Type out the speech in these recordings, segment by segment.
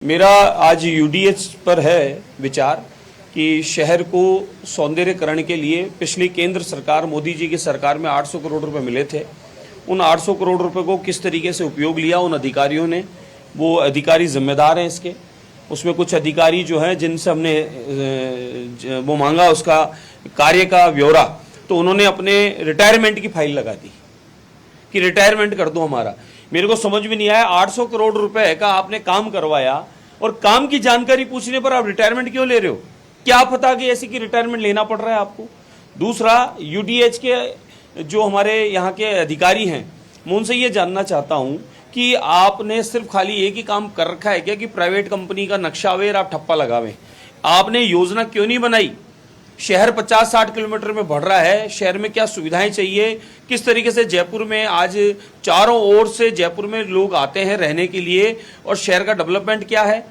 मेरा आज यूडीएच पर है विचार कि शहर को सौंदर्यकरण के लिए पिछली केंद्र सरकार मोदी जी की सरकार में 800 करोड़ रुपए मिले थे। उन 800 करोड़ रुपए को किस तरीके से उपयोग लिया उन अधिकारियों ने, वो अधिकारी जिम्मेदार हैं इसके। उसमें कुछ अधिकारी जो हैं जिनसे हमने वो मांगा उसका कार्य का ब्यौरा, तो उन्होंने अपने रिटायरमेंट की फाइल लगा दी कि रिटायरमेंट कर दो हमारा। मेरे को समझ में नहीं आया 800 करोड़ रुपए का आपने काम करवाया और काम की जानकारी पूछने पर आप रिटायरमेंट क्यों ले रहे हो? क्या पता कि ऐसी की रिटायरमेंट लेना पड़ रहा है आपको। दूसरा, यूडीएच के जो हमारे यहाँ के अधिकारी हैं, मैं उनसे ये जानना चाहता हूँ कि आपने सिर्फ खाली एक ही काम कर रखा है क्या कि प्राइवेट कंपनी का नक्शा अवेयर आप ठप्पा लगावें? आपने योजना क्यों नहीं बनाई? शहर 50-60 किलोमीटर में बढ़ रहा है, शहर में क्या सुविधाएं चाहिए, किस तरीके से जयपुर में आज चारों ओर से जयपुर में लोग आते हैं रहने के लिए, और शहर का डेवलपमेंट क्या है,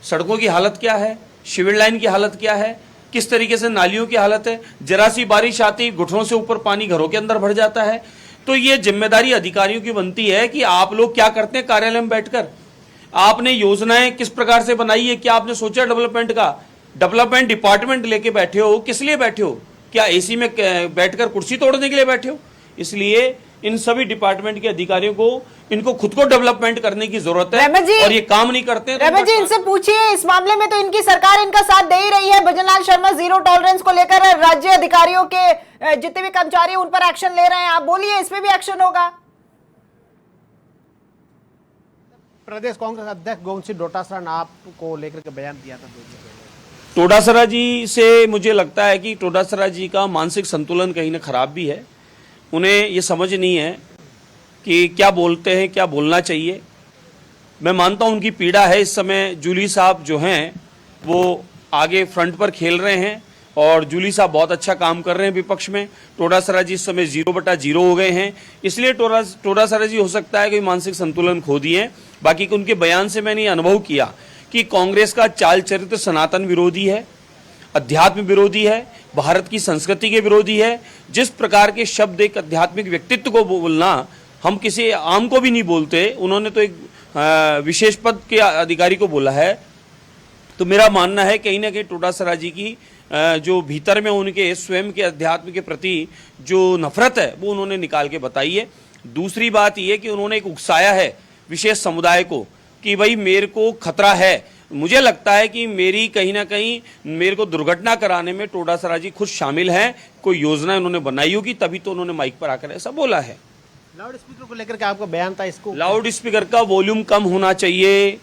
सड़कों की हालत क्या है, सिविल लाइन की हालत क्या है, किस तरीके से नालियों की हालत है। जरा सी बारिश आती घुटनों से ऊपर पानी घरों के अंदर भर जाता है। तो ये जिम्मेदारी अधिकारियों की बनती है कि आप लोग क्या करते हैं कार्यालय में बैठकर, आपने योजनाएं किस प्रकार से बनाई है, क्या आपने सोचा डेवलपमेंट का? डेवलपमेंट डिपार्टमेंट लेके बैठे हो, किस लिए बैठे हो? क्या एसी में बैठकर कुर्सी तोड़ने के लिए बैठे हो? इसलिए इन सभी डिपार्टमेंट के अधिकारियों को इनको खुद को डेवलपमेंट करने की जरूरत है, और ये काम नहीं करते। रमेश जी, इनसे पूछिए, इस मामले में तो इनकी सरकार इनका साथ दे ही रही है। भजनलाल शर्मा जीरो टॉलरेंस को लेकर राज्य अधिकारियों के जितने भी कर्मचारी उन पर एक्शन ले रहे हैं, आप बोलिए इसमें भी एक्शन होगा? प्रदेश कांग्रेस अध्यक्ष गोविंद सिंह डोटासरा ने आपको लेकर के बयान दिया था। डोटासरा जी से मुझे लगता है कि डोटासरा जी का मानसिक संतुलन कहीं ना खराब भी है। उन्हें ये समझ नहीं है कि क्या बोलते हैं, क्या बोलना चाहिए। मैं मानता हूं उनकी पीड़ा है। इस समय जूली साहब जो हैं वो आगे फ्रंट पर खेल रहे हैं और जूली साहब बहुत अच्छा काम कर रहे हैं विपक्ष में। डोटासरा जी इस समय 0/0 हो गए हैं, इसलिए डोटासरा जी हो सकता है कि मानसिक संतुलन खो दिए। बाकी उनके बयान से मैंने ये अनुभव किया कि कांग्रेस का चाल चरित्र सनातन विरोधी है, अध्यात्म विरोधी है, भारत की संस्कृति के विरोधी है। जिस प्रकार के शब्द एक आध्यात्मिक व्यक्तित्व को बोलना हम किसी आम को भी नहीं बोलते, उन्होंने तो एक विशेष पद के अधिकारी को बोला है। तो मेरा मानना है कहीं ना कहीं डोटासरा जी की जो भीतर में उनके स्वयं के अध्यात्म के प्रति जो नफरत है वो उन्होंने निकाल के बताई है। दूसरी बात यह कि उन्होंने एक उकसाया है विशेष समुदाय को कि भाई मेरे को खतरा है। मुझे लगता है कि मेरी कहीं ना कहीं मेरे को दुर्घटना कराने में डोटासरा जी खुद शामिल हैं। कोई योजना उन्होंने बनाई होगी तभी तो उन्होंने माइक पर आकर ऐसा बोला है। लाउड स्पीकर को लेकर के आपका बयान था, इसको लाउड स्पीकर का वॉल्यूम कम होना चाहिए।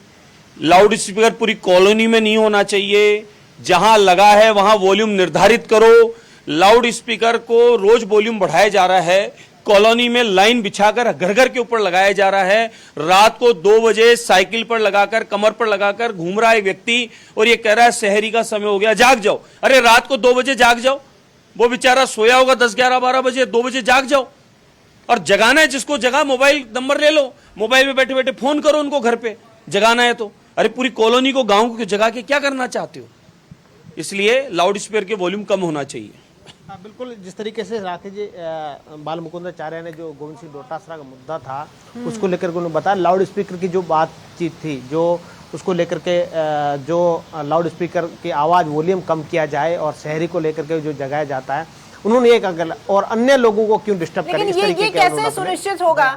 लाउड स्पीकर पूरी कॉलोनी में नहीं होना चाहिए। जहां लगा है वहां वॉल्यूम निर्धारित करो। लाउड स्पीकर को रोज वॉल्यूम बढ़ाया जा रहा है। कॉलोनी में लाइन बिछाकर घर घर के ऊपर लगाया जा रहा है। रात को 2 बजे साइकिल पर लगाकर, कमर पर लगाकर घूम रहा है व्यक्ति और ये कह रहा है शहरी का समय हो गया, जाग जाओ। अरे रात को 2 बजे जाग जाओ। वो बेचारा सोया होगा 10, 11, 12 बजे, 2 बजे जाग जाओ। और जगाना है जिसको जगा, मोबाइल नंबर ले लो, मोबाइल में बैठे बैठे फोन करो उनको घर पे, जगाना है तो। अरे पूरी कॉलोनी को, गांव को जगा के क्या करना चाहते हो? इसलिए लाउड स्पीकर के वॉल्यूम कम होना चाहिए। बिल्कुल, जिस तरीके से राकेश जी बाल मुकुंदाचार्य ने जो गोविंद सिंह डोटासरा का मुद्दा था उसको लेकर के उन्होंने बताया, लाउड स्पीकर की जो बातचीत थी, जो उसको लेकर के जो लाउड स्पीकर की आवाज़ वॉल्यूम कम किया जाए और शहरी को लेकर के जो जगाया जाता है, उन्होंने एक और अन्य लोगों को क्यों डिस्टर्ब करें, लेकिन ये कैसे सुनिश्चित होगा?